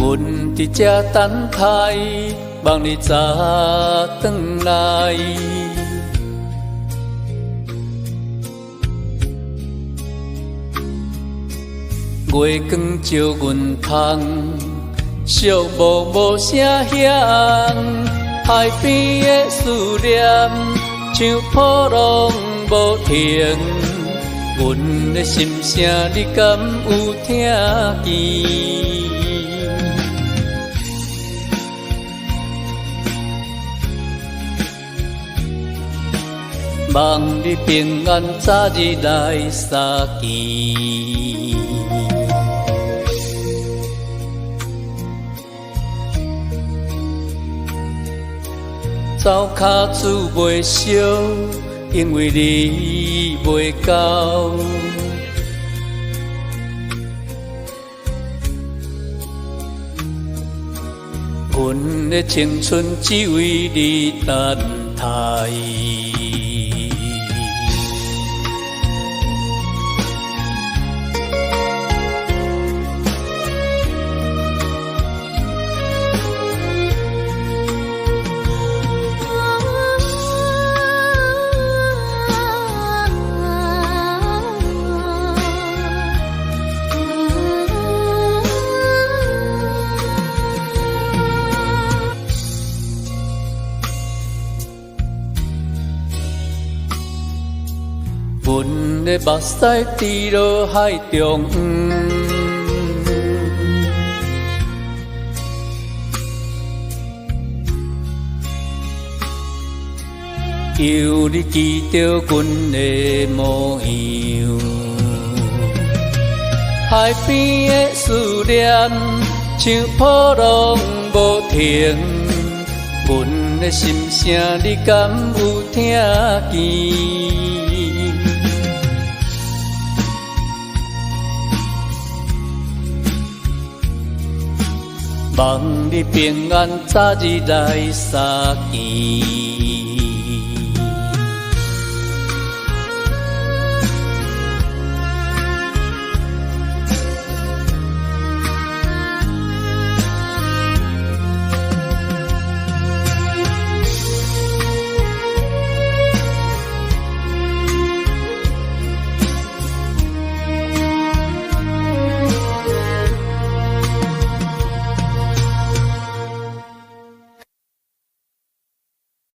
阮伫这等待，望你早转来。月光照阮窗，寂寞无声响，海边的思念像波浪无停。阮的心声，你敢有听见？望你平安早日来相见。走脚趾袂烧，因为你袂到。阮的青春只为你等待。阮的目屎滴落海中央，求你记着阮的模样。海边的思念像波浪无停，阮的心声你敢有听见？望你平安早日来相见。